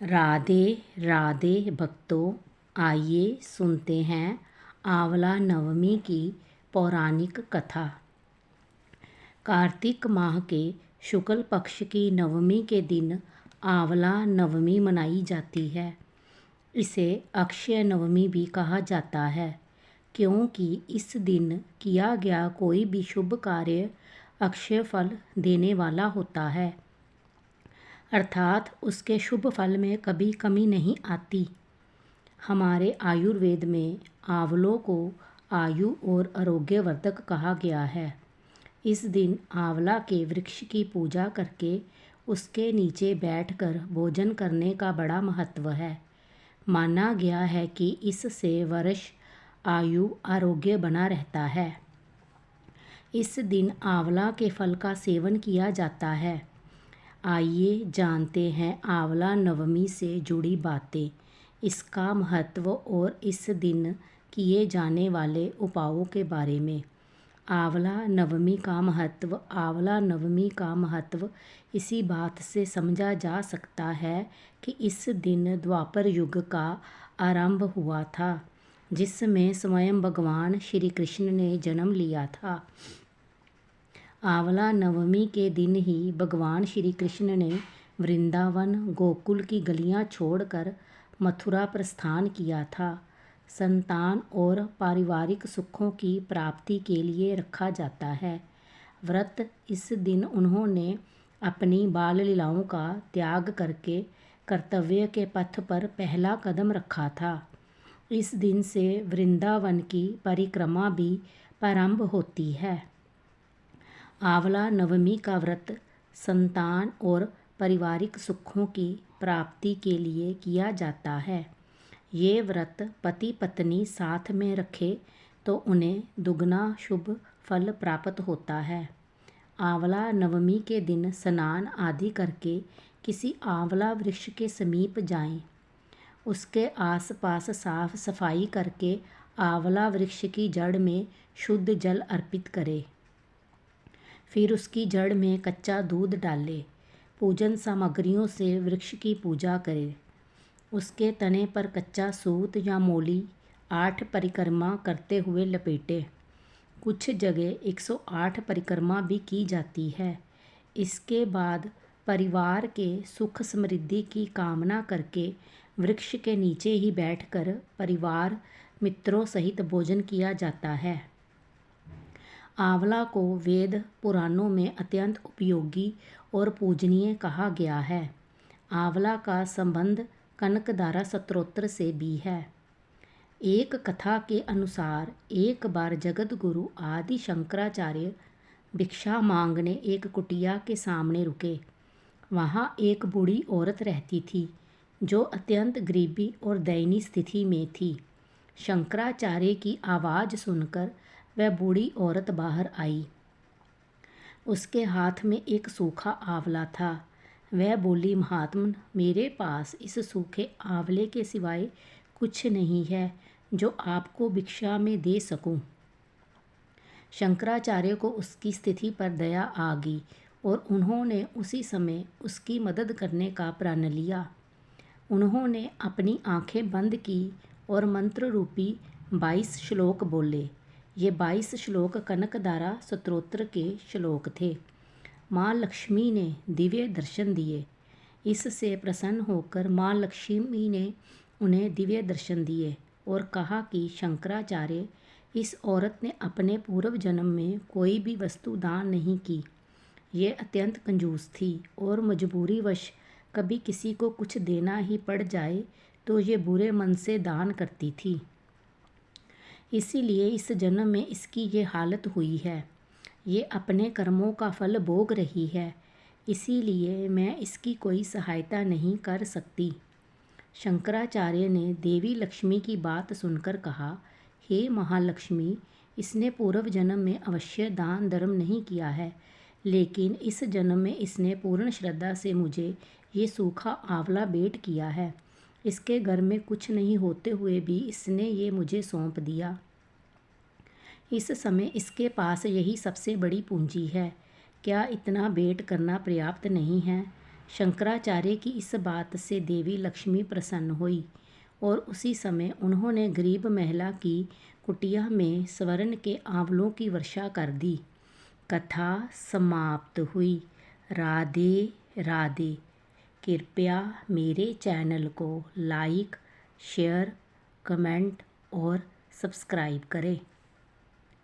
राधे राधे भक्तों, आइए सुनते हैं आंवला नवमी की पौराणिक कथा। कार्तिक माह के शुक्ल पक्ष की नवमी के दिन आंवला नवमी मनाई जाती है। इसे अक्षय नवमी भी कहा जाता है, क्योंकि इस दिन किया गया कोई भी शुभ कार्य अक्षय फल देने वाला होता है, अर्थात उसके शुभ फल में कभी कमी नहीं आती। हमारे आयुर्वेद में आंवलों को आयु और आरोग्यवर्धक कहा गया है। इस दिन आंवला के वृक्ष की पूजा करके उसके नीचे बैठकर भोजन करने का बड़ा महत्व है। माना गया है कि इससे वर्ष आयु आरोग्य बना रहता है। इस दिन आंवला के फल का सेवन किया जाता है। आइए जानते हैं आंवला नवमी से जुड़ी बातें, इसका महत्व और इस दिन किए जाने वाले उपायों के बारे में। आंवला नवमी का महत्व इसी बात से समझा जा सकता है कि इस दिन द्वापर युग का आरंभ हुआ था, जिसमें स्वयं भगवान श्री कृष्ण ने जन्म लिया था। आंवला नवमी के दिन ही भगवान श्री कृष्ण ने वृंदावन गोकुल की गलियां छोड़कर मथुरा प्रस्थान किया था। संतान और पारिवारिक सुखों की प्राप्ति के लिए रखा जाता है। व्रत इस दिन उन्होंने अपनी बाल लीलाओं का त्याग करके कर्तव्य के पथ पर पहला कदम रखा था। इस दिन से वृंदावन की परिक्रमा भी प्रारंभ होती है। आंवला नवमी का व्रत संतान और पारिवारिक सुखों की प्राप्ति के लिए किया जाता है। ये व्रत पति पत्नी साथ में रखे तो उन्हें दुगना शुभ फल प्राप्त होता है। आंवला नवमी के दिन स्नान आदि करके किसी आंवला वृक्ष के समीप जाएं। उसके आसपास साफ सफाई करके आंवला वृक्ष की जड़ में शुद्ध जल अर्पित करें। फिर उसकी जड़ में कच्चा दूध डालें। पूजन सामग्रियों से वृक्ष की पूजा करें। उसके तने पर कच्चा सूत या मोली 8 परिक्रमा करते हुए लपेटें। कुछ जगह 108 परिक्रमा भी की जाती है। इसके बाद परिवार के सुख समृद्धि की कामना करके वृक्ष के नीचे ही बैठकर परिवार मित्रों सहित भोजन किया जाता है। आंवला को वेद पुराणों में अत्यंत उपयोगी और पूजनीय कहा गया है। आंवला का संबंध कनकधारा स्तोत्र से भी है। एक कथा के अनुसार एक बार जगत गुरु आदि शंकराचार्य भिक्षा मांगने एक कुटिया के सामने रुके। वहाँ एक बूढ़ी औरत रहती थी जो अत्यंत गरीबी और दयनीय स्थिति में थी। शंकराचार्य की आवाज़ सुनकर वह बूढ़ी औरत बाहर आई। उसके हाथ में एक सूखा आंवला था। वह बोली, महात्मन, मेरे पास इस सूखे आंवले के सिवाय कुछ नहीं है जो आपको भिक्षा में दे सकूं। शंकराचार्य को उसकी स्थिति पर दया आ गई और उन्होंने उसी समय उसकी मदद करने का प्रण लिया। उन्होंने अपनी आंखें बंद की और मंत्र रूपी 22 श्लोक बोले। ये 22 श्लोक कनकधारा स्तोत्र के श्लोक थे। माँ लक्ष्मी ने दिव्य दर्शन दिए। इससे प्रसन्न होकर माँ लक्ष्मी ने उन्हें दिव्य दर्शन दिए और कहा कि शंकराचार्य, इस औरत ने अपने पूर्व जन्म में कोई भी वस्तु दान नहीं की। ये अत्यंत कंजूस थी और मजबूरीवश कभी किसी को कुछ देना ही पड़ जाए तो ये बुरे मन से दान करती थी। इसीलिए इस जन्म में इसकी ये हालत हुई है। ये अपने कर्मों का फल भोग रही है, इसीलिए मैं इसकी कोई सहायता नहीं कर सकती। शंकराचार्य ने देवी लक्ष्मी की बात सुनकर कहा, हे महालक्ष्मी, इसने पूर्व जन्म में अवश्य दान धर्म नहीं किया है, लेकिन इस जन्म में इसने पूर्ण श्रद्धा से मुझे ये सूखा आंवला भेंट किया है। इसके घर में कुछ नहीं होते हुए भी इसने ये मुझे सौंप दिया। इस समय इसके पास यही सबसे बड़ी पूंजी है। क्या इतना भेंट करना पर्याप्त नहीं है? शंकराचार्य की इस बात से देवी लक्ष्मी प्रसन्न हुई और उसी समय उन्होंने गरीब महिला की कुटिया में स्वर्ण के आंवलों की वर्षा कर दी। कथा समाप्त हुई। राधे राधे। कृपया मेरे चैनल को लाइक, शेयर, कमेंट और सब्सक्राइब करें।